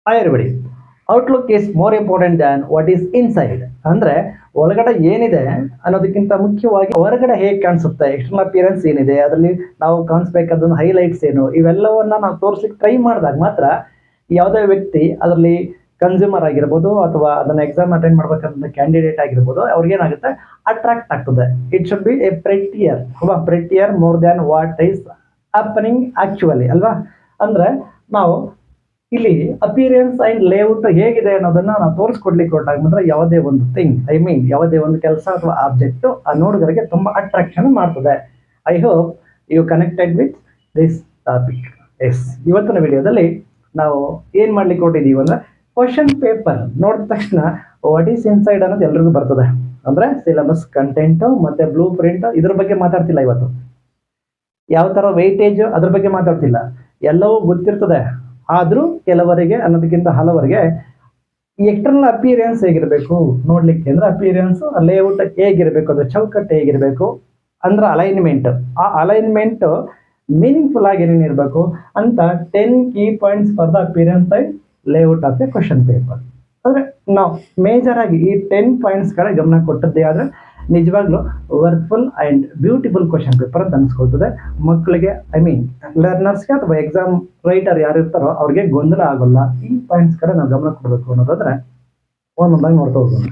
Hi everybody. Outlook is more important than what is inside. ಅಂದ್ರೆ ಒಳಗಡೆ ಏನಿದೆ ಅನ್ನೋದಕ್ಕಿಂತ ಮುಖ್ಯವಾಗಿ ಹೊರಗಡೆ ಹೇಗೆ ಕಾಣಿಸುತ್ತೆ, ಎಕ್ಸ್ಟರ್ನಲ್ ಅಪಿಯರೆನ್ಸ್ ಏನಿದೆ, ಅದರಲ್ಲಿ ನಾವು ಕಾಣಿಸ್ಬೇಕಾದ ಹೈಲೈಟ್ಸ್ ಏನು, ಇವೆಲ್ಲವನ್ನ ನಾವು ತೋರಿಸ್ಲಿಕ್ಕೆ ಟ್ರೈ ಮಾಡಿದಾಗ ಮಾತ್ರ ಯಾವುದೇ ವ್ಯಕ್ತಿ ಅದರಲ್ಲಿ ಕನ್ಸ್ಯೂಮರ್ ಆಗಿರ್ಬೋದು ಅಥವಾ ಅದನ್ನ ಎಕ್ಸಾಮ್ ಅಟೆಂಡ್ ಮಾಡ್ಬೇಕಂತ ಕ್ಯಾಂಡಿಡೇಟ್ ಆಗಿರ್ಬೋದು, ಅವ್ರಿಗೇನಾಗುತ್ತೆ, ಅಟ್ರಾಕ್ಟ್ ಆಗ್ತದೆ. It should be a prettier prettier more than what is happening actually ಅಲ್ವಾ. ಅಂದ್ರೆ ನಾವು ಇಲ್ಲಿ ಅಪಿಯರೆನ್ಸ್ ಅಂಡ್ ಲೇಔಟ್ ಹೇಗಿದೆ ಅನ್ನೋದನ್ನ ನಾವು ತೋರಿಸ್ಕೊಡ್ಲಿಕ್ಕೆ ಹೊರಟಾಗ ಮಾತ್ರ ಯಾವುದೇ ಒಂದು ಥಿಂಗ್, ಐ ಮೀನ್ ಯಾವುದೇ ಒಂದು ಕೆಲಸ ಅಥವಾ ಆಬ್ಜೆಕ್ಟ್ ಆ ನೋಡಿದವರಿಗೆ ತುಂಬಾ ಅಟ್ರಾಕ್ಷನ್ ಮಾಡ್ತದೆ. I hope you connected with this topic. Yes, ಇವತ್ತಿನ ವಿಡಿಯೋದಲ್ಲಿ ನಾವು ಏನ್ ಮಾಡ್ಲಿಕ್ಕೆ ಹೊರಟಿದೀವಿ ಅಂದ್ರೆ, ಕ್ವಶನ್ ಪೇಪರ್ ನೋಡಿದ ತಕ್ಷಣ ವಾಟ್ ಈಸ್ ಇನ್ಸೈಡ್ ಅನ್ನೋದು ಎಲ್ರಿಗೂ ಬರ್ತದೆ. ಅಂದ್ರೆ ಸಿಲೆಬಸ್ ಕಂಟೆಂಟ್ ಮತ್ತೆ ಬ್ಲೂ ಪ್ರಿಂಟ್, ಇದ್ರ ಬಗ್ಗೆ ಮಾತಾಡ್ತಿಲ್ಲ ಇವತ್ತು. ಯಾವ ತರ ವೆಯ್ಟೇಜ್ ಅದ್ರ ಬಗ್ಗೆ ಮಾತಾಡ್ತಿಲ್ಲ, ಎಲ್ಲವೂ ಗೊತ್ತಿರ್ತದೆ. ಆದ್ರೂ ಕೆಲವರಿಗೆ ಅನ್ನೋದಕ್ಕಿಂತ ಹಲವರಿಗೆ ಎಕ್ಸ್ಟರ್ನಲ್ ಅಪಿಯರೆನ್ಸ್ ಹೇಗಿರಬೇಕು ನೋಡ್ಲಿಕ್ಕೆ, ಅಂದ್ರೆ ಅಪಿಯರೆನ್ಸ್ ಲೇಔಟ್ ಹೇಗಿರಬೇಕು, ಅದು ಚೌಕಟ್ಟು ಹೇಗಿರಬೇಕು, ಅಂದ್ರೆ ಅಲೈನ್ಮೆಂಟ್, ಆ ಅಲೈನ್ಮೆಂಟ್ ಮೀನಿಂಗ್ಫುಲ್ ಆಗಿ ಏನೇನಿರಬೇಕು ಅಂತ 10 key points for the appearance and layout of A question paper. ಅಂದ್ರೆ ನಾವು ಮೇಜರ್ ಆಗಿ ಈ 10 ಪಾಯಿಂಟ್ಸ್ ಕಡೆ ಗಮನ ಕೊಟ್ಟದ್ದೇ ಆದ್ರೆ ನಿಜವಾಗ್ಲೂ worthful and beautiful question paper ಅಂತ ಅನ್ಸ್ಕೊಳ್ತದೆ. ಮಕ್ಕಳಿಗೆ, ಐ ಮೀನ್ ಲರ್ನರ್ಸ್ಗೆ ಅಥವಾ ಎಕ್ಸಾಮ್ ರೈಟರ್ ಯಾರು ಇರ್ತಾರೋ ಅವ್ರಿಗೆ ಗೊಂದಲ ಆಗೋಲ್ಲ. ಈ ಪಾಯಿಂಟ್ಸ್ ಕಡೆ ನಾವು ಗಮನ ಕೊಡಬೇಕು ಅನ್ನೋದಾದ್ರೆ ಒಂದೊಂದಾಗಿ ನೋಡ್ತಾ ಹೋಗೋಣ.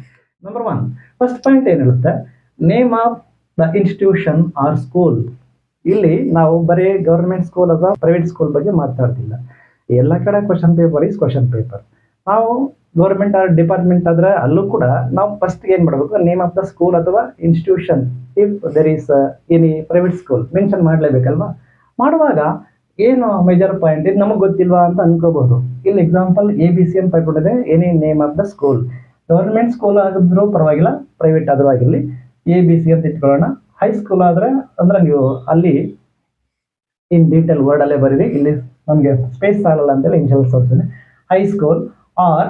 ನಂಬರ್ 1, ಫಸ್ಟ್ ಪಾಯಿಂಟ್ ಏನಿರುತ್ತೆ, name of the institution or school. ಇಲ್ಲಿ ನಾವು ಬರೀ ಗವರ್ಮೆಂಟ್ ಸ್ಕೂಲ್ ಅಥವಾ ಪ್ರೈವೇಟ್ ಸ್ಕೂಲ್ ಬಗ್ಗೆ ಮಾತಾಡ್ತಿಲ್ಲ. ಎಲ್ಲ ಕಡೆ question paper is question paper. ನಾವು ಗೌರ್ಮೆಂಟ್ ಡಿಪಾರ್ಟ್ಮೆಂಟ್ ಆದ್ರೆ ಅಲ್ಲೂ ಕೂಡ ನಾವು ಫಸ್ಟ್ ಏನ್ ಮಾಡಬೇಕು, ನೇಮ್ ಆಫ್ ದ ಸ್ಕೂಲ್ ಅಥವಾ institution, if there is any private school mention ಮಾಡ್ಲೇಬೇಕಲ್ವಾ. ಮಾಡುವಾಗ ಏನು ಮೇಜರ್ ಪಾಯಿಂಟ್, ಇದು ನಮಗೆ ಗೊತ್ತಿಲ್ವಾ ಅಂತ ಅನ್ಕೋಬಹುದು. ಇಲ್ಲಿ ಎಕ್ಸಾಂಪಲ್ ABC ಅಂತ ಬರ್ಕೊಂಡಿದೆ, any name of the school. Government school ಆಗಿದ್ರು ಪರವಾಗಿಲ್ಲ, ಪ್ರೈವೇಟ್ ಆದ್ರೂ ಆಗಿರ್ಲಿ, ABC ಅಂತ ಇಟ್ಕೊಳ್ಳೋಣ. ಹೈಸ್ಕೂಲ್ ಆದ್ರೆ ಅಂದ್ರೆ ನೀವು ಅಲ್ಲಿ ಇನ್ ಡೀಟೇಲ್ ವರ್ಡ್ ಅಲ್ಲೇ ಬರೀರಿ, ಇಲ್ಲಿ ನಮಗೆ ಸ್ಪೇಸ್ ಸಾಲಲ್ಲ ಅಂತೇಳಿ ಇನ್ಶಿಯಲ್ ತೋರಿಸ್ತೀನಿ. High school R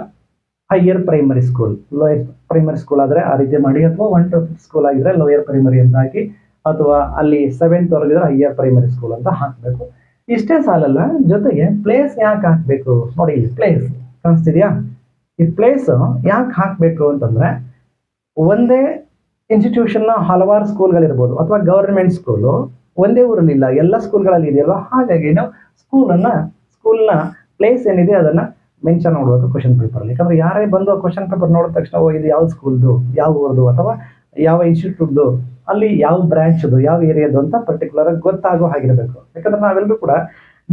higher primary school. Lower primary school ಆದ್ರೆ ಆ ರೀತಿ ಮಾಡಿ, ಅಥವಾ 1 to 5 ಸ್ಕೂಲ್ ಆಗಿದ್ರೆ ಲೋಯರ್ ಪ್ರೈಮರಿ ಅಂತ ಹಾಕಿ, ಅಥವಾ ಅಲ್ಲಿ 7th ವರೆಗಿದ್ರೆ ಹೈಯರ್ ಪ್ರೈಮರಿ ಸ್ಕೂಲ್ ಅಂತ ಹಾಕಬೇಕು. ಇಷ್ಟೇ ಸಾಲಲ್ಲ, ಜೊತೆಗೆ ಪ್ಲೇಸ್ ಯಾಕೆ ಹಾಕ್ಬೇಕು ನೋಡಿ. ಇಲ್ಲಿ ಪ್ಲೇಸ್ ಕಾಣಿಸ್ತಿದ್ಯಾ? ಈ ಪ್ಲೇಸ್ ಯಾಕೆ ಹಾಕ್ಬೇಕು ಅಂತಂದ್ರೆ, ಒಂದೇ ಇನ್ಸ್ಟಿಟ್ಯೂಷನ್ ನ ಹಲವಾರು ಸ್ಕೂಲ್ಗಳಿರ್ಬೋದು, ಅಥವಾ ಗವರ್ಮೆಂಟ್ ಸ್ಕೂಲು ಒಂದೇ ಊರಲ್ಲಿ ಇಲ್ಲ, ಎಲ್ಲ ಸ್ಕೂಲ್ಗಳಲ್ಲಿ ಇದೆಯಲ್ವಾ. ಹಾಗಾಗಿ ನಾವು ಸ್ಕೂಲ್ನ ಪ್ಲೇಸ್ ಏನಿದೆ ಅದನ್ನ ಮೆನ್ಷನ್ ಮಾಡಬೇಕು ಕ್ವಶನ್ ಪೇಪರ್ ಅಲ್ಲಿ. ಯಾಕಂದ್ರೆ ಯಾರೇ ಬಂದು ಕ್ವಶನ್ ಪೇಪರ್ ನೋಡಿದ ತಕ್ಷಣ ಇದು ಯಾವ ಸ್ಕೂಲ್ದು, ಯಾವ ಊರ್ದು, ಅಥವಾ ಯಾವ ಇನ್ಸ್ಟಿಟ್ಯೂಟ್ದು, ಅಲ್ಲಿ ಯಾವ ಬ್ರಾಂಚ್ದು, ಯಾವ ಏರಿಯಾದು ಅಂತ ಪರ್ಟಿಕ್ಯುಲರ್ ಆಗಿ ಗೊತ್ತಾಗೋ ಹಾಗಿರಬೇಕು. ಯಾಕಂದ್ರೆ ನಾವೆಲ್ಲರೂ ಕೂಡ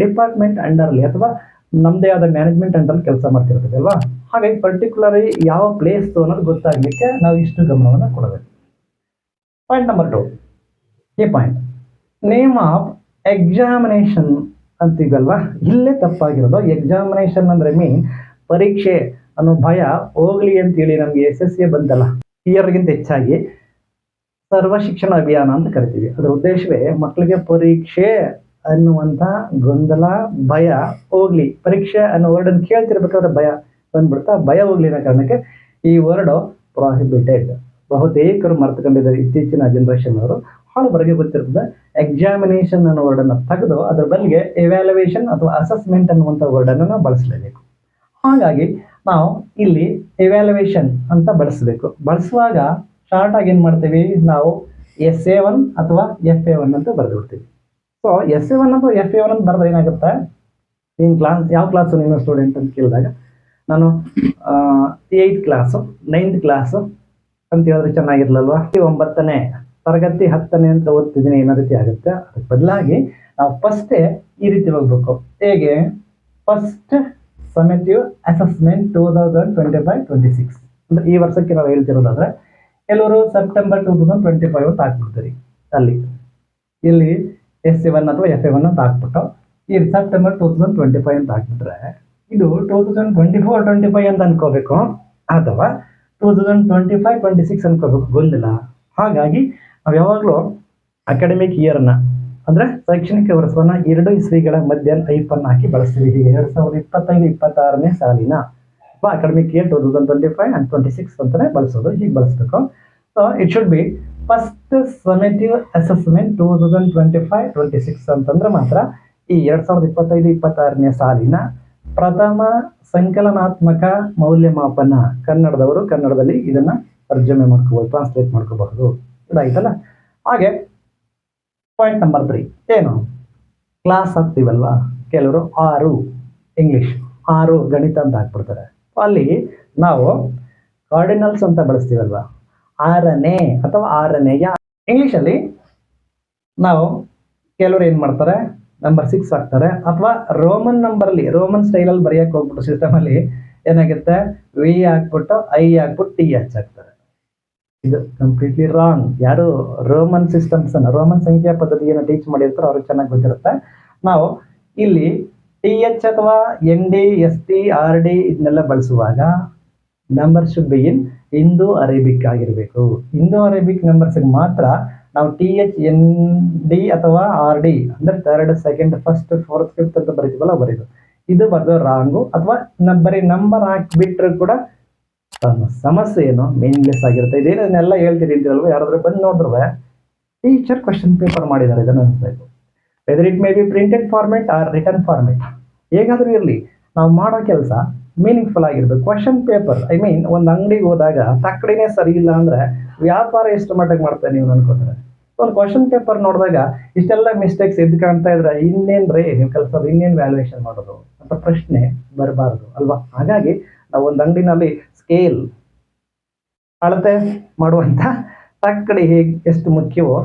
ಡಿಪಾರ್ಟ್ಮೆಂಟ್ ಅಂಡರ್ಲಿ ಅಥವಾ ನಮ್ದೇ ಆದ ಮ್ಯಾನೇಜ್ಮೆಂಟ್ ಅಂಡರ್ ಕೆಲಸ ಮಾಡ್ತಿರ್ತೀವಿ ಅಲ್ವಾ. ಹಾಗಾಗಿ ಪರ್ಟಿಕ್ಯುಲರ್ ಯಾವ ಪ್ಲೇಸ್ ಅನ್ನೋದು ಗೊತ್ತಾಗ್ಲಿಕ್ಕೆ ನಾವು ಇಷ್ಟು ಗಮನವನ್ನು ಕೊಡಬೇಕು. ಪಾಯಿಂಟ್ ನಂಬರ್ 2, ಈ ಪಾಯಿಂಟ್ ನೇಮ್ ಆಫ್ ಎಕ್ಸಾಮಿನೇಷನ್ ಅಂತೀವಲ್ವಾ, ಇಲ್ಲೇ ತಪ್ಪಾಗಿರೋದು. ಎಕ್ಸಾಮಿನೇಷನ್ ಅಂದ್ರೆ ಮೀನ್ ಪರೀಕ್ಷೆ ಅನ್ನೋ ಭಯ ಹೋಗ್ಲಿ ಅಂತೇಳಿ ನಮ್ಗೆ SSC ಬಂದಲ್ಲ, ಇಯರ್ಗಿಂತ ಹೆಚ್ಚಾಗಿ ಸರ್ವ ಶಿಕ್ಷಣ ಅಭಿಯಾನ ಅಂತ ಕರಿತೀವಿ. ಅದರ ಉದ್ದೇಶವೇ ಮಕ್ಕಳಿಗೆ ಪರೀಕ್ಷೆ ಅನ್ನುವಂತ ಗೊಂದಲ, ಭಯ ಹೋಗ್ಲಿ. ಪರೀಕ್ಷೆ ಅನ್ನೋ ವರ್ಡ್ ಅನ್ನು ಕೇಳ್ತಿರ್ಬೇಕಾದ್ರೆ ಭಯ ಬಂದ್ಬಿಡ್ತಾ, ಭಯ ಹೋಗ್ಲಿ ಅನ್ನೋ ಕಾರಣಕ್ಕೆ ಈ ವರ್ಡ್ ಪ್ರಾಹಿಬಿಟೆಡ್. ಬಹುತೇಕರು ಮರೆತುಕೊಂಡಿದ್ದಾರೆ ಇತ್ತೀಚಿನ ಜನರೇಷನ್ ಅವರು. ಹಳಬರಿಗೆ ಗೊತ್ತಿರ್ತದೆ, ಎಕ್ಸಾಮಿನೇಷನ್ ಅನ್ನೋ ವರ್ಡ್ ಅನ್ನು ತೆಗೆದು ಅದರ ಬದಲಿಗೆ ಎವ್ಯಾಲ್ಯುಯೇಷನ್ ಅಥವಾ ಅಸೆಸ್ಮೆಂಟ್ ಅನ್ನುವಂಥ ವರ್ಡ್ ಅನ್ನು ನಾವು ಬಳಸಲೇಬೇಕು. ಹಾಗಾಗಿ ನಾವು ಇಲ್ಲಿ ಎವ್ಯಾಲ್ಯುಯೇಷನ್ ಅಂತ ಬಳಸಬೇಕು. ಬಳಸುವಾಗ ಶಾರ್ಟ್ ಆಗಿ ಏನ್ ಮಾಡ್ತೀವಿ ನಾವು, SA1 ಅಥವಾ FA1 ಅಂತ ಬರೆದು ಬಿಡ್ತೀವಿ. ಸೊ SA1 ಅಥವಾ FA1 ಅಂತ ಬರೆದ್ರೆ ಏನಾಗುತ್ತೆ, ನೀನ್ ಕ್ಲಾಸ್ ಯಾವ ಕ್ಲಾಸು ನಿಮ್ಮ ಸ್ಟೂಡೆಂಟ್ ಅಂತ ಕೇಳಿದಾಗ ನಾನು 8th ಕ್ಲಾಸು 9th ಕ್ಲಾಸು ಅಂತ ಹೇಳಿದ್ರೆ ಚೆನ್ನಾಗಿರ್ಲಲ್ವಾ. 9ನೇ ತರಗತಿ 10ನೇ ಅಂತ ಓದ್ತಿದ್ದೀನಿ ಏನೋ ರೀತಿ ಆಗುತ್ತೆ. ಅದಕ್ಕೆ ಬದಲಾಗಿ ನಾವು ಫಸ್ಟೇ ಈ ರೀತಿ ಹೋಗ್ಬೇಕು. ಹೇಗೆ, ಫಸ್ಟ್ ಸಮೆಟಿವ್ ಅಸೆಸ್ಮೆಂಟ್ 2025-26 ಅಂದ್ರೆ ಈ ವರ್ಷಕ್ಕೆ ನಾವು ಹೇಳ್ತಿರೋದಾದ್ರೆ, ಕೆಲವರು ಸೆಪ್ಟೆಂಬರ್ 2025 ಅಂತ ಹಾಕ್ಬಿಡ್ತೀರಿ. ಅಲ್ಲಿ ಇಲ್ಲಿ SA1 ಅಥವಾ FA1 ಅಂತ ಹಾಕ್ಬಿಟ್ಟು ಈ ಸೆಪ್ಟೆಂಬರ್ 2025 ಅಂತ ಹಾಕ್ಬಿಟ್ರೆ ಇದು 2024-25 ಅಂತ ಅನ್ಕೋಬೇಕು, ಅಥವಾ 2025-26 ಅನ್ಕೋಬೇಕು. ಗೊಂದಲ. ಹಾಗಾಗಿ ನಾವು ಯಾವಾಗಲೂ ಅಕಾಡೆಮಿಕ್ ಇಯರ್ನ ಅಂದ್ರೆ ಶೈಕ್ಷಣಿಕ ವರ್ಷವನ್ನ 2 ಇಸ್ವಿಗಳ ಮಧ್ಯ ಐಪನ್ ಹಾಕಿ ಬಳಸ್ತೀವಿ. ಹೀಗೆ 2025-26ನೇ ಸಾಲಿನ ಅಥವಾ ಅಕಾಡೆಮಿಕ್ ಇಯರ್ 2025 and 26 ಅಂತಾನೆ ಬಳಸೋದು. ಹೀಗೆ ಬಳಸಬೇಕು. So it should B first summative assessment 2025-26 ಅಂತಂದ್ರೆ ಮಾತ್ರ ಈ 2025-26ನೇ ಸಾಲಿನ ಪ್ರಥಮ ಸಂಕಲನಾತ್ಮಕ ಮೌಲ್ಯಮಾಪನ. ಕನ್ನಡದವರು ಕನ್ನಡದಲ್ಲಿ ಇದನ್ನ ತರ್ಜಮೆ ಮಾಡ್ಕೋಬಹುದು, ಟ್ರಾನ್ಸ್ಲೇಟ್ ಮಾಡ್ಕೋಬಹುದು. ಇದಾಯ್ತಲ್ಲ. ಹಾಗೆ ಪಾಯಿಂಟ್ ನಂಬರ್ 3 ಏನು, ಕ್ಲಾಸ್ ಹಾಕ್ತೀವಲ್ವಾ, ಕೆಲವರು 6 ಇಂಗ್ಲಿಷ್, 6 ಗಣಿತ ಅಂತ ಹಾಕ್ಬಿಡ್ತಾರೆ. ಅಲ್ಲಿ ನಾವು ಕಾರ್ಡಿನಲ್ಸ್ ಅಂತ ಬಳಸ್ತೀವಲ್ವಾ, 6ನೇ ಅಥವಾ 6ನೆಯ. ಇಂಗ್ಲಿಷಲ್ಲಿ ನಾವು ಕೆಲವರು ಏನು ಮಾಡ್ತಾರೆ, ನಂಬರ್ 6 ಹಾಕ್ತಾರೆ, ಅಥವಾ ರೋಮನ್ ನಂಬರಲ್ಲಿ ರೋಮನ್ ಸ್ಟೈಲಲ್ಲಿ ಬರೆಯಕ್ಕೆ ಹೋಗ್ಬಿಟ್ಟು ಸಿಸ್ಟಮಲ್ಲಿ ಏನಾಗುತ್ತೆ, ವಿ ಹಾಕ್ಬಿಟ್ಟು ಐ ಹಾಕ್ಬಿಟ್ಟು ಟಿ ಎಚ್ ಹಾಕ್ತಾರೆ. ಇದು ಕಂಪ್ಲೀಟ್ಲಿ ರಾಂಗ್. ಯಾರು ರೋಮನ್ ಸಿಸ್ಟಮ್ಸ್ ಅನ್ನು, ರೋಮನ್ ಸಂಖ್ಯಾ ಪದ್ಧತಿಯನ್ನು ಟೀಚ್ ಮಾಡಿರ್ತಾರೋ ಅವ್ರಿಗೆ ಚೆನ್ನಾಗಿ ಗೊತ್ತಿರುತ್ತೆ. ನಾವು ಇಲ್ಲಿ ಟಿ ಎಚ್ ಅಥವಾ N D, S T, R D ಇದನ್ನೆಲ್ಲ ಬಳಸುವಾಗ number should be in Hindu Arabic ಆಗಿರಬೇಕು. ಹಿಂದೂ ಅರೇಬಿಕ್ ನಂಬರ್ಸ್ಗೆ ಮಾತ್ರ ನಾವು ಟಿ ಎಚ್ ಎನ್ ಡಿ ಅಥವಾ ಆರ್ ಡಿ ಅಂದ್ರೆ 3rd, 2nd, 1st, 4th, 5th ಅಂತ ಬರೀತೀವಲ್ಲ ಬರೀದು. ಇದು ಬರೆದು ರಾಂಗು. ಅಥವಾ ಬರೀ ನಂಬರ್ ಹಾಕಿಬಿಟ್ರೆ ಕೂಡ ಸಮಸ್ಯೆ ಏನು, ಮೀನಿಂಗ್ಲೆಸ್ ಆಗಿರುತ್ತೆ. ಇದೇನೆಲ್ಲ ಹೇಳ್ತಿದ್ದೀವಲ್ವ, ಯಾರಾದ್ರೂ ಬಂದು ನೋಡಿದ್ರೆ ಟೀಚರ್ ಕ್ವಶನ್ ಪೇಪರ್ ಮಾಡಿದ್ದಾರೆ ಇದನ್ನು ಅನಿಸ್ಬೇಕು. Whether it may be printed format or written format, ಹೇಗಾದ್ರೂ ಇರಲಿ ನಾವು ಮಾಡೋ ಕೆಲಸ ಮೀನಿಂಗ್ಫುಲ್ ಆಗಿರ್ಬೇಕು. ಕ್ವಶನ್ ಪೇಪರ್, ಐ ಮೀನ್ ಒಂದು ಅಂಗಡಿಗೆ ಹೋದಾಗ ತಕ್ಕಡಿನೇ ಸರಿ ಇಲ್ಲ ಅಂದ್ರೆ ವ್ಯಾಪಾರ ಎಷ್ಟು ಮಟ್ಟಿಗೆ ಮಾಡ್ತಾರೆ ನೀವು ಅನ್ಕೋತಾರೆ. ಒಂದು ಕ್ವಶನ್ ಪೇಪರ್ ನೋಡಿದಾಗ ಇಷ್ಟೆಲ್ಲ ಮಿಸ್ಟೇಕ್ಸ್ ಎದ್ದು ಕಾಣ್ತಾ ಇದ್ರೆ ಇನ್ನೇನು ರೇ ನೀವು ಕಲ್ಸೋದು, ಇನ್ನೇನು ವ್ಯಾಲ್ಯೂಯೇಷನ್ ಮಾಡೋದು ಅಂತ ಪ್ರಶ್ನೆ ಬರಬಾರ್ದು ಅಲ್ವಾ. ಹಾಗಾಗಿ ನಾವು ಒಂದು ಅಂಗಡಿನಲ್ಲಿ ಸ್ಕೇಲ್ ಅಳತೆ ಮಾಡುವಂತ ತಕ್ಕಡಿ ಹೇಗೆ ಎಷ್ಟು ಮುಖ್ಯವೋ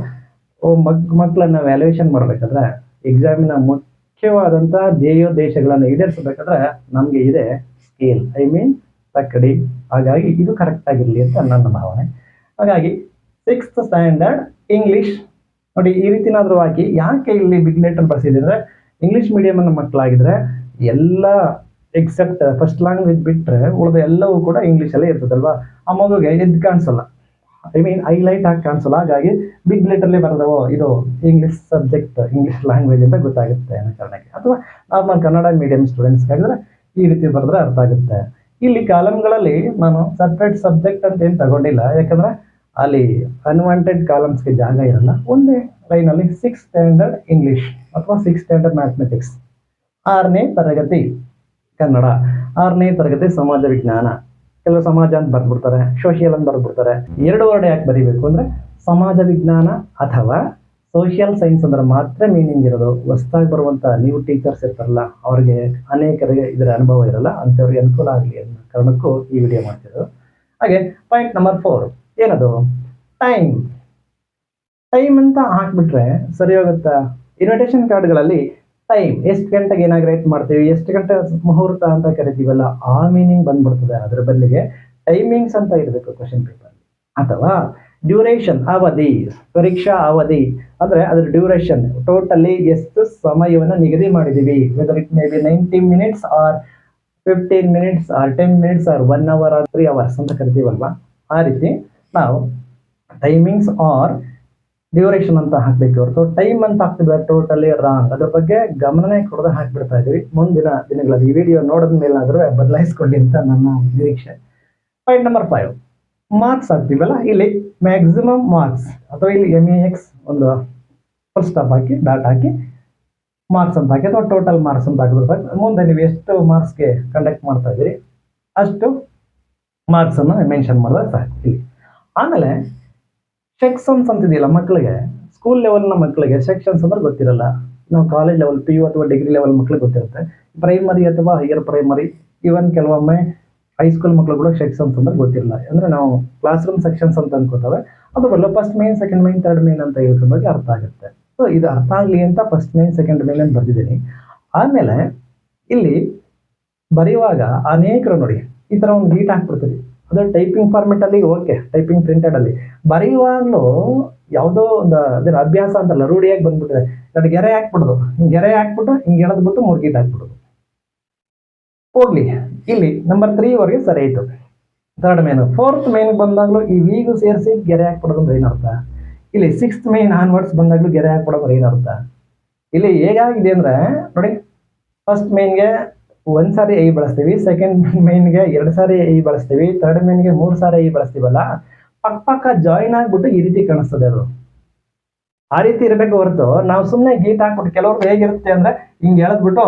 ಮಕ್ಕಳನ್ನ ವ್ಯಾಲ್ಯೂಯೇಷನ್ ಮಾಡಬೇಕಾದ್ರೆ, ಎಕ್ಸಾಮಿನ ಮುಖ್ಯವಾದಂಥ ಧ್ಯೇಯೋದ್ದೇಶಗಳನ್ನು ಈಡೇರಿಸಬೇಕಾದ್ರೆ ನಮಗೆ ಇದೆ ಸ್ಕೇಲ್, ಐ ಮೀನ್ ತಕ್ಕಡಿ. ಹಾಗಾಗಿ ಇದು ಕರೆಕ್ಟ್ ಆಗಿರಲಿ ಅಂತ ನನ್ನ ಭಾವನೆ. ಹಾಗಾಗಿ 6th ಸ್ಟ್ಯಾಂಡರ್ಡ್ ಇಂಗ್ಲಿಷ್ ನೋಡಿ ಈ ರೀತಿನಾದ್ರೂ ಹಾಕಿ. ಯಾಕೆ ಇಲ್ಲಿ ಬಿಗ್ ಲೆಟರ್ ಬಳಸಿದೆ ಅಂದರೆ, ಇಂಗ್ಲಿಷ್ ಮೀಡಿಯಂ ಮಕ್ಕಳಾಗಿದ್ರೆ ಎಲ್ಲ ಎಕ್ಸೆಪ್ಟ್ ಫಸ್ಟ್ ಲ್ಯಾಂಗ್ವೇಜ್ ಬಿಟ್ಟರೆ ಉಳಿದ ಎಲ್ಲವೂ ಕೂಡ ಇಂಗ್ಲೀಷಲ್ಲೇ ಇರ್ತದಲ್ವಾ. ಆ ಮಗುಗೆ ಎದ್ದು ಕಾಣಿಸಲ್ಲ, ಐ ಮೀನ್ ಹೈಲೈಟ್ ಆಗಿ ಕಾಣಿಸಲ್ಲ. ಹಾಗಾಗಿ ಬಿಗ್ ಲೆಟರ್ಲಿ ಬರೆದವೋ ಇದು ಇಂಗ್ಲೀಷ್ ಸಬ್ಜೆಕ್ಟ್, ಇಂಗ್ಲೀಷ್ ಲ್ಯಾಂಗ್ವೇಜ್ ಅಂತ ಗೊತ್ತಾಗುತ್ತೆ ಅನ್ನೋ ಕಾರಣಕ್ಕೆ. ಅಥವಾ ನಾರ್ಮಲ್ ಕನ್ನಡ ಮೀಡಿಯಂ ಸ್ಟೂಡೆಂಟ್ಸ್ಗೆ ಆಗಿದ್ರೆ ಈ ರೀತಿ ಬರೆದ್ರೆ ಅರ್ಥ ಆಗುತ್ತೆ. ಇಲ್ಲಿ ಕಾಲಮ್ಗಳಲ್ಲಿ ನಾನು ಸಪ್ರೇಟ್ ಸಬ್ಜೆಕ್ಟ್ ಅಂತ ಏನು ತಗೊಂಡಿಲ್ಲ, ಯಾಕಂದ್ರೆ ಅಲ್ಲಿ ಅನ್ವಾಂಟೆಡ್ ಕಾಲಮ್ಸ್ಗೆ ಜಾಗ ಇರಲ್ಲ. ಒಂದೇ ಲೈನಲ್ಲಿ 6th ಸ್ಟ್ಯಾಂಡರ್ಡ್ ಇಂಗ್ಲೀಷ್ ಅಥವಾ 6th ಸ್ಟ್ಯಾಂಡರ್ಡ್ ಮ್ಯಾಥಮೆಟಿಕ್ಸ್, 6ನೇ ತರಗತಿ ಕನ್ನಡ, 6ನೇ ತರಗತಿ ಸಮಾಜ ವಿಜ್ಞಾನ. ಕೆಲವು ಸಮಾಜ ಅಂತ ಬರ್ಬಿಡ್ತಾರೆ, ಸೋಷಿಯಲ್ ಅಂತ ಬರ್ಬಿಡ್ತಾರೆ. 2 ವರ್ಡ್ ಯಾಕೆ ಬರೀಬೇಕು ಅಂದ್ರೆ, ಸಮಾಜ ವಿಜ್ಞಾನ ಅಥವಾ ಸೋಷಿಯಲ್ ಸೈನ್ಸ್ ಅಂದ್ರೆ ಮಾತ್ರ ಮೀನಿಂಗ್ ಇರೋದು. ಹೊಸದಾಗಿ ಬರುವಂತ ನೀವು ಟೀಚರ್ಸ್ ಇರ್ತಾರಲ್ಲ ಅವ್ರಿಗೆ ಅನೇಕರಿಗೆ ಇದರ ಅನುಭವ ಇರಲ್ಲ, ಅಂಥವ್ರಿಗೆ ಅನುಕೂಲ ಆಗಲಿ ಅನ್ನೋ ಕಾರಣಕ್ಕೂ ಈ ವಿಡಿಯೋ ಮಾಡ್ತಿರೋದು. ಹಾಗೆ ಪಾಯಿಂಟ್ ನಂಬರ್ 4 ಏನದು, ಟೈಮ್. ಟೈಮ್ ಅಂತ ಹಾಕ್ಬಿಟ್ರೆ ಸರಿ ಹೋಗುತ್ತಾ. ಇನ್ವಿಟೇಷನ್ ಕಾರ್ಡ್ಗಳಲ್ಲಿ ಟೈಮ್ ಎಷ್ಟು ಗಂಟೆಗೆ ಇನಾಗ್ರೇಟ್ ಮಾಡ್ತೀವಿ, ಎಷ್ಟು ಗಂಟೆ ಮುಹೂರ್ತ ಅಂತ ಕರಿತೀವಲ್ಲ ಆ ಮೀನಿಂಗ್ ಬಂದ್ಬಿಡ್ತದೆ. ಅದ್ರ ಬದಲಿಗೆ ಟೈಮಿಂಗ್ಸ್ ಅಂತ ಇರಬೇಕು ಕ್ವಶನ್ ಪೇಪರ್. ಅಥವಾ ಡ್ಯೂರೇಷನ್, ಅವಧಿ, ಪರೀಕ್ಷಾ ಅವಧಿ ಅಂದ್ರೆ ಅದ್ರ ಡ್ಯೂರೇಷನ್, ಟೋಟಲಿ ಎಷ್ಟು ಸಮಯವನ್ನು ನಿಗದಿ ಮಾಡಿದೀವಿ, whether it may be 90 minutes or 15 minutes or 10 minutes or 1 hour or 3 hours ಅಂತ ಕರಿತೀವಲ್ವಾ. ಆ ರೀತಿ ನಾವು ಟೈಮಿಂಗ್ಸ್ ಆರ್ ಡ್ಯೂರೇಷನ್ ಅಂತ ಹಾಕ್ಬೇಕು ಹೊರತು ಟೈಮ್ ಅಂತ ಹಾಕ್ತಿದ್ರೆ ಟೋಟಲಿ ರಾಂಗ್. ಅದ್ರ ಬಗ್ಗೆ ಗಮನನೇ ಕೊಡದೆ ಹಾಕ್ಬಿಡ್ತಾ ಇದೀವಿ. ಮುಂದಿನ ದಿನಗಳಲ್ಲಿ ಈ ವಿಡಿಯೋ ನೋಡಿದ ಮೇಲಾದ್ರೂ ಬದಲಾಯಿಸ್ಕೊಳ್ಳಿ ಅಂತ ನನ್ನ ನಿರೀಕ್ಷೆ. ಪಾಯಿಂಟ್ ನಂಬರ್ 5 ಮಾರ್ಕ್ಸ್ ಹಾಕ್ತೀವಲ್ಲ, ಇಲ್ಲಿ ಮ್ಯಾಕ್ಸಿಮಮ್ ಮಾರ್ಕ್ಸ್ ಅಥವಾ ಇಲ್ಲಿ MEX ಒಂದು ಫುಲ್ ಸ್ಟಾಪ್ ಹಾಕಿ ಡಾಟ್ ಹಾಕಿ ಮಾರ್ಕ್ಸ್ ಅಂತ ಹಾಕಿ ಅಥವಾ ಟೋಟಲ್ ಮಾರ್ಕ್ಸ್ ಅಂತ ಹಾಕಿದ್ರೆ ಮುಂದೆ ನೀವು ಎಷ್ಟು ಮಾರ್ಕ್ಸ್ಗೆ ಕಂಡಕ್ಟ್ ಮಾಡ್ತಾ ಇದ್ದೀರಿ ಅಷ್ಟು ಮಾರ್ಕ್ಸ್ ಅನ್ನು ಮೆನ್ಷನ್ ಮಾಡಿದ್ರೆ ಸಾಕು ಇಲ್ಲಿ. ಆಮೇಲೆ ಸೆಕ್ಷನ್ಸ್ ಅಂತಿದೆಯಲ್ಲ, ಮಕ್ಕಳಿಗೆ ಸ್ಕೂಲ್ ಲೆವೆಲ್ನ ಮಕ್ಕಳಿಗೆ ಸೆಕ್ಷನ್ಸ್ ಅಂದ್ರೆ ಗೊತ್ತಿರಲ್ಲ. ನಾವು ಕಾಲೇಜ್ ಲೆವೆಲ್ PU ಅಥವಾ ಡಿಗ್ರಿ ಲೆವೆಲ್ ಮಕ್ಕಳಿಗೆ ಗೊತ್ತಿರುತ್ತೆ. ಪ್ರೈಮರಿ ಅಥವಾ ಹೈಯರ್ ಪ್ರೈಮರಿ, ಇವನ್ ಕೆಲವೊಮ್ಮೆ ಹೈಸ್ಕೂಲ್ ಮಕ್ಕಳು ಕೂಡ ಸೆಕ್ಷನ್ಸ್ ಅಂದ್ರೆ ಗೊತ್ತಿರಲ್ಲ. ಅಂದ್ರೆ ನಾವು ಕ್ಲಾಸ್ ರೂಮ್ ಸೆಕ್ಷನ್ಸ್ ಅಂತ ಅನ್ಕೋತೇವೆ, ಅದು ಬರಲ್ಲ first main, second main, third main ಅಂತ ಹೇಳ್ಕೊಂಡೋಗಿ ಅರ್ಥ ಆಗುತ್ತೆ. ಸೊ ಇದು ಅರ್ಥ ಆಗಲಿ ಅಂತ ಫಸ್ಟ್ ಮೇನ್, ಸೆಕೆಂಡ್ ಮೇನ್ ಅಂತ ಬರ್ದಿದ್ದೀನಿ. ಆಮೇಲೆ ಇಲ್ಲಿ ಬರೆಯುವಾಗ ಅನೇಕರು ನೋಡಿ ಈ ಥರ ಒಂದು ಗೀಟ್ ಹಾಕ್ಬಿಡ್ತೀವಿ. ಅದು ಟೈಪಿಂಗ್ ಫಾರ್ಮೆಟ್ ಅಲ್ಲಿ ಓಕೆ, ಟೈಪಿಂಗ್ ಪ್ರಿಂಟೆಡ್ ಅಲ್ಲಿ ಬರೆಯುವಾಗಲೂ ಯಾವುದೋ ಒಂದು ಅದರ ಅಭ್ಯಾಸ ಅಂತಲ್ಲ, ರೂಢಿಯಾಗಿ ಬಂದ್ಬಿಟ್ಟಿದೆ. ನನಗೆ ಗೆರೆ ಹಾಕ್ಬಿಡೋದು, ಗೆರೆ ಹಾಕ್ಬಿಟ್ಟು ಹಿಂಗೆ ಎಳೆದ್ಬಿಟ್ಟು 3 ಗೀಟ್ ಹಾಕ್ಬಿಡೋದು. ಹೋಗ್ಲಿ, ಇಲ್ಲಿ ನಂಬರ್ 3 ವರೆಗೆ ಸರಿ ಆಯ್ತು. 3rd ಮೇನ್, 4th ಮೇನ್ ಬಂದಾಗಲೂ ಈ ವಿಗೂ ಸೇರಿಸಿ ಗೆರೆ ಹಾಕ್ಬಿಡೋದು ಅಂದ್ರೆ ಏನರ್ಥ. ಇಲ್ಲಿ 6th ಮೇನ್ ಆನ್ವರ್ಡ್ಸ್ ಬಂದಾಗಲೂ ಗೆರೆ ಹಾಕ್ಬಿಡೋದು ಏನರ್ಥ. ಇಲ್ಲಿ ಹೇಗಾಗಿದೆ ಅಂದ್ರೆ ನೋಡಿ, ಫಸ್ಟ್ ಮೇನ್ಗೆ 1 ಸಾರಿ ಐ ಬಳಸ್ತೀವಿ, ಸೆಕೆಂಡ್ ಮೇನ್ಗೆ 2 ಸಾರಿ ಐ ಬಳಸ್ತೀವಿ, ಥರ್ಡ್ ಮೇನ್ಗೆ 3 ಸಾರಿ ಐ ಬಳಸ್ತೀವಲ್ಲ, ಪಕ್ಕ ಜಾಯಿನ್ ಆಗ್ಬಿಟ್ಟು ಈ ರೀತಿ ಕಾಣಿಸ್ತದೆ. ಅದು ಆ ರೀತಿ ಇರಬೇಕು ಹೊರತು ನಾವು ಸುಮ್ಮನೆ ಗೀಟ್ ಹಾಕ್ಬಿಟ್ಟು, ಕೆಲವ್ರು ಹೇಗಿರುತ್ತೆ ಅಂದ್ರೆ ಹಿಂಗೆ ಎಳೆದ್ಬಿಟ್ಟು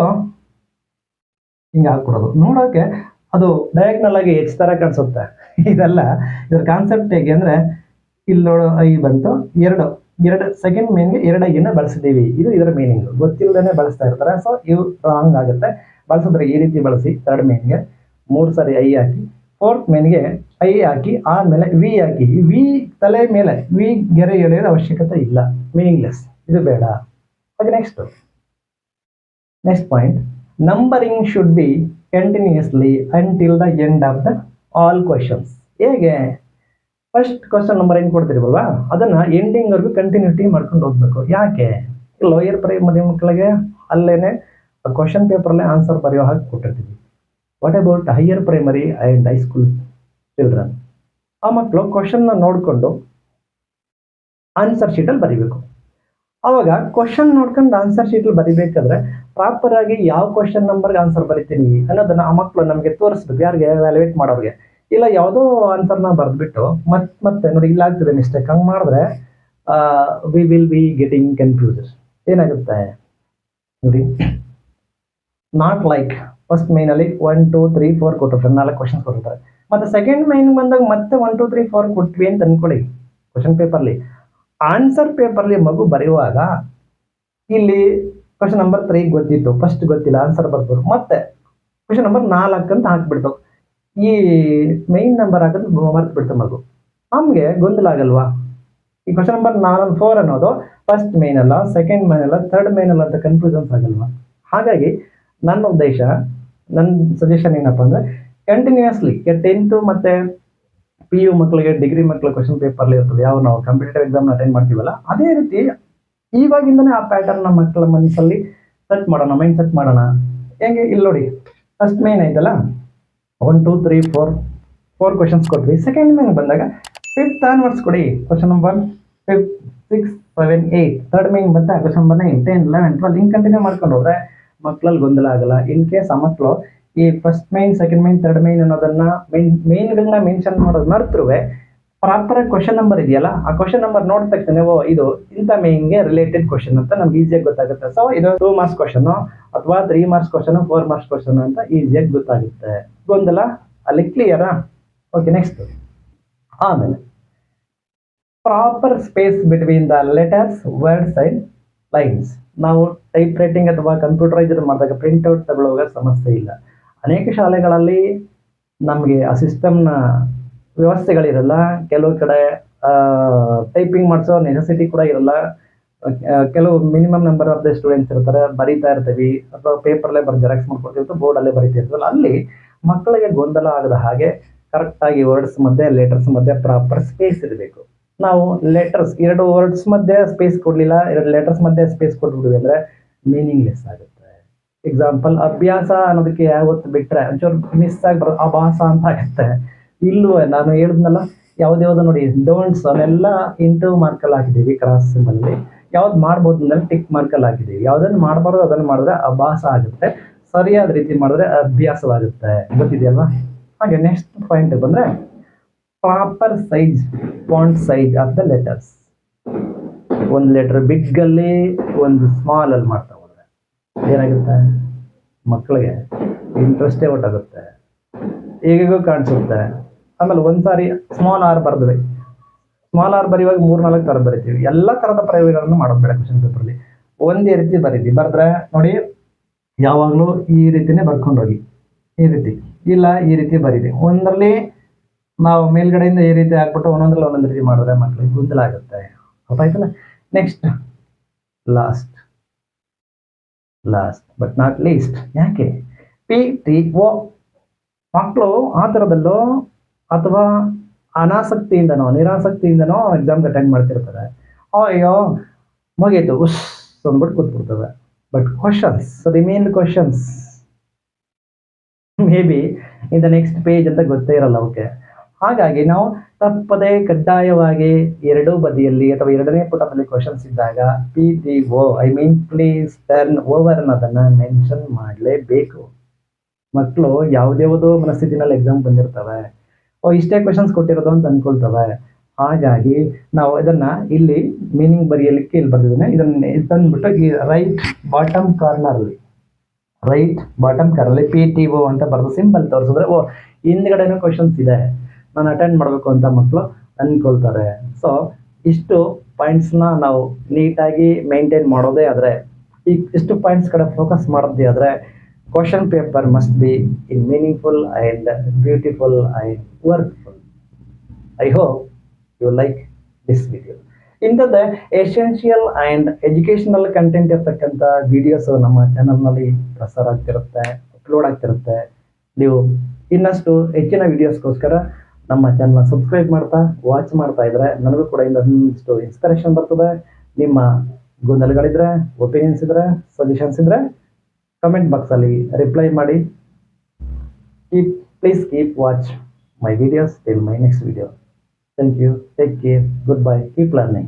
ಹಿಂಗೆ ಹಾಕ್ಬಿಡೋದು. ನೋಡೋಕೆ ಅದು ಡಯಾಗ್ನಲ್ ಆಗಿ ಎಚ್ ಥರ ಕಾಣಿಸುತ್ತೆ. ಇದೆಲ್ಲ ಇದ್ರ ಕಾನ್ಸೆಪ್ಟ್ ಹೇಗೆ ಅಂದರೆ, ಇಲ್ಲಿ ನೋಡೋ ಐ ಬಂತು, ಎರಡು ಸೆಕೆಂಡ್ ಮೇನ್ಗೆ ಎರಡು ಐನ ಬಳಸಿದ್ದೀವಿ, ಇದು ಇದರ ಮೀನಿಂಗ್. ಗೊತ್ತಿಲ್ಲದೇ ಬಳಸ್ತಾ ಇರ್ತಾರೆ, ಸೊ ಇವು ರಾಂಗ್ ಆಗುತ್ತೆ. ಬಳಸಿದ್ರೆ ಈ ರೀತಿ ಬಳಸಿ, ಥರ್ಡ್ ಮೇನ್ಗೆ 3 ಸಾರಿ ಐ ಹಾಕಿ, ಫೋರ್ತ್ ಮೇನ್ಗೆ ಐ ಹಾಕಿ, ಆಮೇಲೆ ವಿ ಹಾಕಿ. ವಿ ತಲೆ ಮೇಲೆ ವಿ ಗೆರೆ ಎಳೆಯೋದು ಅವಶ್ಯಕತೆ ಇಲ್ಲ, ಮೀನಿಂಗ್ಲೆಸ್, ಇದು ಬೇಡ. ಹಾಗೆ next point, numbering should be continuously until the end of the all questions. ಹೇಗೆ? ಫಸ್ಟ್ ಕ್ವಶನ್ ನಂಬರ್ ಏನು ಕೊಡ್ತಿರ್ವಲ್ವಾ, ಅದನ್ನ ಎಂಡಿಂಗ್ವರೆಗೂ ಕಂಟಿನ್ಯೂಟಿ ಮಾಡ್ಕೊಂಡು ಹೋಗ್ಬೇಕು. ಯಾಕೆ? ಲೋಯರ್ ಪ್ರೈಮರಿ ಮಕ್ಕಳಿಗೆ ಅಲ್ಲೇನೆ ಕ್ವಶನ್ ಪೇಪರ್ಲ್ಲೇ ಆನ್ಸರ್ ಬರೆಯೋ ಹಾಗೆ ಕೊಟ್ಟಿರ್ತೀವಿ. What about higher primary and high school children? ಆ ಮಕ್ಕಳು ಕ್ವಶನ್ನ ನೋಡಿಕೊಂಡು ಆನ್ಸರ್ ಶೀಟಲ್ಲಿ ಬರೀಬೇಕು. ಅವಾಗ ಕ್ವಶನ್ ನೋಡ್ಕೊಂಡು ಆನ್ಸರ್ ಶೀಟಲ್ಲಿ ಬರಿಬೇಕಾದ್ರೆ ಪ್ರಾಪರ್ ಆಗಿ ಯಾವ ಕ್ವಶನ್ ನಂಬರ್ಗೆ ಆನ್ಸರ್ ಬರಿತೀನಿ ಅನ್ನೋದನ್ನ ಆ ಮಕ್ಕಳು ನಮಗೆ ತೋರಿಸ್ಬೇಕು, ಯಾರಿಗೆ? ವ್ಯಾಲ್ಯೂಯೇಟ್ ಮಾಡೋರಿಗೆ. ಇಲ್ಲ ಯಾವುದೋ ಆನ್ಸರ್ನ ಬರೆದ್ಬಿಟ್ಟು ಮತ್ತೆ ನೋಡಿ ಇಲ್ಲ ಆಗ್ತದೆ ಮಿಸ್ಟೇಕ್, ಹಂಗೆ ಮಾಡಿದ್ರೆ we will be getting confused. ಏನಾಗುತ್ತೆ ನೋಡಿ, ನಾಟ್ ಲೈಕ್ ಫಸ್ಟ್ ಮೈನಲ್ಲಿ 1 2 3 4 ಕೊಟ್ಟಿರ್ತಾರೆ, 4 ಕ್ವಶನ್ಸ್ ಕೊಟ್ಟಿರ್ತಾರೆ. ಮತ್ತೆ ಸೆಕೆಂಡ್ ಮೈನ್ ಬಂದಾಗ ಮತ್ತೆ 1 2 3 4 ಕೊಟ್ವಿ ಅಂತ ಅನ್ಕೊಳ್ಳಿ. ಕ್ವಶನ್ ಪೇಪರ್ಲಿ, ಆನ್ಸರ್ ಪೇಪರ್ಲಿ ಮಗು ಬರೆಯುವಾಗ ಇಲ್ಲಿ ಕ್ವಶನ್ ನಂಬರ್ 3 ಗೊತ್ತಿತ್ತು, ಫಸ್ಟ್ ಗೊತ್ತಿಲ್ಲ, ಆನ್ಸರ್ ಬರ್ಬೋದು, ಮತ್ತೆ ಕ್ವಶನ್ ನಂಬರ್ 4 ಅಂತ ಹಾಕ್ಬಿಡ್ತು. ಈ ಮೈನ್ ನಂಬರ್ ಹಾಕೋದು ಮರ್ತು ಬಿಡ್ತು ಮಗು. ನಮಗೆ ಗೊಂದಲ ಆಗಲ್ವಾ? ಈ ಕ್ವಶನ್ ನಂಬರ್ 4 ಅನ್ನೋದು ಫಸ್ಟ್ ಮೈನ್ ಅಲ್ಲ, ಸೆಕೆಂಡ್ ಮೈನ್ ಅಲ್ಲ, ಥರ್ಡ್ ಮೈನ್ ಅಲ್ಲ ಅಂತ ಕನ್ಫ್ಯೂಷನ್ಸ್ ಆಗಲ್ವಾ? ಹಾಗಾಗಿ ನನ್ನ ಉದ್ದೇಶ, ನನ್ನ ಸಜೆಷನ್ ಏನಪ್ಪ ಅಂದರೆ, ಕಂಟಿನ್ಯೂಸ್ಲಿ 10th ಮತ್ತು PU ಮಕ್ಕಳಿಗೆ, ಡಿಗ್ರಿ ಮಕ್ಕಳ ಕ್ವಶನ್ ಪೇಪರ್ಲಿ ಇರ್ತದೆ, ಯಾವ ನಾವು ಕಾಂಪಿಟೇಟಿವ್ ಎಕ್ಸಾಮ್ನ ಅಟೆಂಡ್ ಮಾಡ್ತೀವಲ್ಲ, ಅದೇ ರೀತಿ ಇವಾಗಿಂದನೇ ಆ ಪ್ಯಾಟರ್ನ್ ನಮ್ಮ ಮಕ್ಕಳ ಮನಸ್ಸಲ್ಲಿ ಸೆಟ್ ಮಾಡೋಣ, ಮೈಂಡ್ ಸೆಟ್ ಮಾಡೋಣ. ಹೆಂಗೆ? ಇಲ್ಲಿ ನೋಡಿ, ಫಸ್ಟ್ ಮೈನ್ ಐತಲ್ಲ, 1 2 3 4 ಕ್ವಶನ್ಸ್ ಕೊಟ್ವಿ. ಸೆಕೆಂಡ್ ಮೈನ್ ಬಂದಾಗ 5th ಆನ್ವರ್ಡ್ಸ್ ಕೊಡಿ, ಕ್ವಶನ್ ನಂಬರ್ 5 6 7 8. ಥರ್ಡ್ ಮೈನ್ ಬಂದ ಕ್ವಶನ್ ನಂಬರ್ 9 10 11 12 ಹಿಂಗೆ ಕಂಟಿನ್ಯೂ ಮಾಡ್ಕೊಂಡು ಹೋದ್ರೆ ಮಕ್ಕಳಲ್ಲಿ ಗೊಂದಲ ಆಗಲ್ಲ. ಇನ್ ಕೇಸ್ ಆ ಮಕ್ಕಳು ಈ first main, second main, third main ಅನ್ನೋದನ್ನ ಮೈನ್ಗಳನ್ನ ಮೆನ್ಷನ್ ಮಾಡೋದು ಮರ್ತರುವೆ, ಪ್ರಾಪರ್ ಆಗಿ ಕ್ವಶನ್ ನಂಬರ್ ಇದೆಯಲ್ಲ, ಆ ಕ್ವಶನ್ ನಂಬರ್ ನೋಡಿದ ತಕ್ಷಣ ಇದು ಇಂಥ ಮೇನ್ಗೆ ರಿಲೇಟೆಡ್ ಕ್ವಶನ್ ಅಂತ ನಮ್ಗೆ ಈಸಿಯಾಗಿ ಗೊತ್ತಾಗುತ್ತೆ. ಸೊ ಇದು 2 ಮಾರ್ಕ್ಸ್ ಕ್ವಶನ್ ಅಥವಾ 3 ಮಾರ್ಕ್ಸ್ ಕ್ವಶನ್, 4 ಮಾರ್ಕ್ಸ್ ಕ್ವಶನ್ ಅಂತ ಈಸಿಯಾಗಿ ಗೊತ್ತಾಗುತ್ತೆ. ಗೊಂದಲ ಅಲ್ಲಿ ಕ್ಲಿಯರಾ? Okay, next. ಆಮೇಲೆ proper space between the letters, words and lines. ನಾವು ಟೈಪ್ ರೈಟಿಂಗ್ ಅಥವಾ ಕಂಪ್ಯೂಟರೈಸ್ಡ್ ಮಾಡಿದಾಗ ಪ್ರಿಂಟ್ಔಟ್ ತಗೊಳ್ಳುವಾಗ ಸಮಸ್ಯೆ ಇಲ್ಲ. ಅನೇಕ ಶಾಲೆಗಳಲ್ಲಿ ನಮಗೆ ಆ ಸಿಸ್ಟಮ್ನ ವ್ಯವಸ್ಥೆಗಳಿರಲ್ಲ, ಕೆಲವು ಕಡೆ ಟೈಪಿಂಗ್ ಮಾಡಿಸೋ ನೆಸೆಸಿಟಿ ಕೂಡ ಇರಲ್ಲ. ಕೆಲವು minimum number of the students ಇರ್ತಾರೆ, ಬರೀತಾ ಇರ್ತೀವಿ ಅಥವಾ ಪೇಪರ್ಲೇ ಜೆರಾಕ್ಸ್ ಮಾಡ್ಕೊಳ್ತೀವಿ, ಬೋರ್ಡಲ್ಲೇ ಬರೀತಾ ಇರ್ತೀವಲ್ಲ, ಅಲ್ಲಿ ಮಕ್ಕಳಿಗೆ ಗೊಂದಲ ಆಗದ ಹಾಗೆ ಕರೆಕ್ಟಾಗಿ ವರ್ಡ್ಸ್ ಮಧ್ಯೆ, ಲೆಟರ್ಸ್ ಮಧ್ಯೆ ಪ್ರಾಪರ್ ಸ್ಪೇಸ್ ಇರಬೇಕು. ನಾವು ಲೆಟರ್ಸ್ 2 ವರ್ಡ್ಸ್ ಮಧ್ಯೆ ಸ್ಪೇಸ್ ಕೊಡಲಿಲ್ಲ, 2 ಲೆಟರ್ಸ್ ಮಧ್ಯೆ ಸ್ಪೇಸ್ ಕೊಟ್ಬಿಡ್ವಿ ಅಂದರೆ ಮೀನಿಂಗ್ಲೆಸ್ ಆಗುತ್ತೆ. ಎಕ್ಸಾಂಪಲ್, ಅಭ್ಯಾಸ ಅನ್ನೋದಕ್ಕೆ ಯಾವತ್ತು ಬಿಟ್ಟರೆ ಒಂಚೂರು ಮಿಸ್ ಆಗಿ ಬರೋದು, ಅಭಾಸ ಅಂತ ಆಗುತ್ತೆ. ಇಲ್ಲೂ ನಾನು ಹೇಳಿದ್ನಲ್ಲ, ಯಾವ್ದು ನೋಡಿ, ಡೋಂಟ್ಸ್ ಅವನ್ನೆಲ್ಲ ಇಂಟು ಮಾರ್ಕಲ್ಲಿ ಹಾಕಿದ್ದೀವಿ, ಕ್ರಾಸ್ ಸಿಂಬಲಲ್ಲಿ. ಯಾವ್ದು ಮಾಡ್ಬೋದು ಅಂದರೆ ಟಿಕ್ ಮಾರ್ಕಲ್ಲಿ ಹಾಕಿದ್ದೀವಿ. ಯಾವುದನ್ನು ಮಾಡಬಾರ್ದು ಅದನ್ನು ಮಾಡಿದ್ರೆ ಅಭಾಸ ಆಗುತ್ತೆ, ಸರಿಯಾದ ರೀತಿ ಮಾಡಿದ್ರೆ ಅಭ್ಯಾಸವಾಗುತ್ತೆ. ಗೊತ್ತಿದೆಯಲ್ವಾ? ಹಾಗೆ ನೆಕ್ಸ್ಟ್ ಪಾಯಿಂಟ್ ಬಂದರೆ, proper size, font size of the letters. ಒಂದು ಲೆಟರ್ ಬಿಗ್ಗಲ್ಲಿ, ಒಂದು ಸ್ಮಾಲಲ್ಲಿ ಮಾಡ್ತಾ ಹೋದ್ರೆ ಏನಾಗುತ್ತೆ? ಮಕ್ಕಳಿಗೆ ಇಂಟ್ರೆಸ್ಟೇ ಒಟ್ಟಾಗುತ್ತೆ, ಹೇಗೋ ಕಾಣಿಸುತ್ತೆ. ಆಮೇಲೆ ಒಂದ್ಸಾರಿ ಸ್ಮಾಲ್ ಆರ್ ಬರೆದ್ವಿ, ಸ್ಮಾಲ್ ಆರ್ ಬರೆಯುವಾಗ 3-4 ಥರ ಬರಿತೀವಿ. ಎಲ್ಲ ಥರದ ಪ್ರಯೋಗಗಳನ್ನು ಮಾಡೋದು ಬೇಡ. ಕ್ವಶನ್ ಪೇಪರ್ಲಿ ಒಂದೇ ರೀತಿ ಬರೀತೀವಿ. ಬರೆದ್ರೆ ನೋಡಿ, ಯಾವಾಗಲೂ ಈ ರೀತಿನೇ ಬರ್ಕೊಂಡು ಹೋಗಿ, ಈ ರೀತಿ ಇಲ್ಲ, ಈ ರೀತಿ ಬರೀರಿ. ಒಂದರಲ್ಲಿ ನಾವು ಮೇಲ್ಗಡೆಯಿಂದ ಈ ರೀತಿ ಹಾಕ್ಬಿಟ್ಟು ಒಂದೊಂದ್ರಲ್ಲಿ ಒಂದೊಂದು ರೀತಿ ಮಾಡಿದ್ರೆ ಮಕ್ಕಳಿಗೆ ಗೊಂದಲ ಆಗುತ್ತೆ. ಗೊತ್ತಾಯ್ತಲ್ಲ? Next, last but not least. ಯಾಕೆ? PTO. ಮಕ್ಕಳು ಆ ಥರದಲ್ಲೋ ಅಥವಾ ಅನಾಸಕ್ತಿಯಿಂದನೋ ನಿರಾಸಕ್ತಿಯಿಂದನೋ ಎಕ್ಸಾಮ್ಗೆ ಅಟೆಂಡ್ ಮಾಡ್ತಿರ್ತಾರೆ. ಅಯ್ಯೋ ಮುಗೀತು ಉಸ್ ಅಂದ್ಬಿಟ್ಟು ಕೂತ್ಬಿಡ್ತವೆ. But questions, remain questions may be in the next page ಅಂತ ಗೊತ್ತೇ ಇರಲ್ಲ ಅವಕ್ಕೆ. ಹಾಗಾಗಿ ನಾವು ತಪ್ಪದೇ ಕಡ್ಡಾಯವಾಗಿ 2 ಬದಿಯಲ್ಲಿ ಅಥವಾ 2ನೇ ಪುಟದಲ್ಲಿ ಕ್ವಶನ್ಸ್ ಇದ್ದಾಗ PTO, I mean please turn over ಅನ್ನೋದನ್ನು ಮೆನ್ಷನ್ ಮಾಡಲೇಬೇಕು. ಮಕ್ಕಳು ಯಾವುದ್ಯಾವುದೋ ಮನಸ್ಥಿತಿನಲ್ಲಿ ಎಕ್ಸಾಮ್ ಬಂದಿರ್ತವೆ, ಇಷ್ಟೇ ಕ್ವಶನ್ಸ್ ಕೊಟ್ಟಿರೋದು ಅಂತ ಅಂದ್ಕೊಳ್ತವೆ. ಹಾಗಾಗಿ ನಾವು ಇದನ್ನು ಇಲ್ಲಿ ಮೀನಿಂಗ್ ಬರೆಯಲಿಕ್ಕೆ ಇಲ್ಲಿ ಬರ್ತಿದ್ದೇನೆ. ಇದನ್ನು ತಂದುಬಿಟ್ಟು ಈ ರೈಟ್ ಬಾಟಮ್ ಕಾರ್ನರಲ್ಲಿ ರೈಟ್ ಬಾಟಮ್ ಕರಲ್ಲಿ PTO ಅಂತ ಬರೆದು ಸಿಂಪಲ್ ತೋರಿಸಿದ್ರೆ ಓ ಹಿಂದ್ಗಡೆನೂ ಕ್ವಶನ್ಸ್ ಇದೆ, ನಾನು ಅಟೆಂಡ್ ಮಾಡಬೇಕು ಅಂತ ಮಕ್ಕಳು ಅಂದ್ಕೊಳ್ತಾರೆ. ಸೊ ಇಷ್ಟು ಪಾಯಿಂಟ್ಸ್ನ ನಾವು ನೀಟಾಗಿ ಮೇಂಟೈನ್ ಮಾಡೋದೇ ಆದರೆ, ಈ ಇಷ್ಟು ಪಾಯಿಂಟ್ಸ್ ಕಡೆ ಫೋಕಸ್ ಮಾಡೋದೇ ಆದರೆ question paper must be in meaningful and beautiful and workful. I hope you like this video. ಇಂಥದ್ದೇ ಎಸೆನ್ಷಿಯಲ್ ಆ್ಯಂಡ್ ಎಜುಕೇಷನಲ್ ಕಂಟೆಂಟ್ ಇರ್ತಕ್ಕಂಥ ವಿಡಿಯೋಸು ನಮ್ಮ ಚಾನಲ್ನಲ್ಲಿ ಪ್ರಸಾರ ಆಗ್ತಿರುತ್ತೆ, ಅಪ್ಲೋಡ್ ಆಗ್ತಿರುತ್ತೆ. ನೀವು ಇನ್ನಷ್ಟು ಹೆಚ್ಚಿನ ವಿಡಿಯೋಸ್ಗೋಸ್ಕರ ನಮ್ಮ ಚಾನಲ್ನ ಸಬ್ಸ್ಕ್ರೈಬ್ ಮಾಡ್ತಾ ವಾಚ್ ಮಾಡ್ತಾ ಇದ್ರೆ ನನಗೂ ಕೂಡ ಇನ್ನಷ್ಟು ಇನ್ಸ್ಪಿರೇಷನ್ ಬರ್ತದೆ. ನಿಮ್ಮ ಗೊಂದಲಗಳಿದ್ರೆ, ಒಪಿನಿಯನ್ಸ್ ಇದ್ರೆ, ಸಜೆಷನ್ಸ್ ಇದ್ರೆ ಕಮೆಂಟ್ ಬಾಕ್ಸಲ್ಲಿ ರಿಪ್ಲೈ ಮಾಡಿ. Please keep watch my videos till my next video. Thank you. Take care. Goodbye. Keep learning.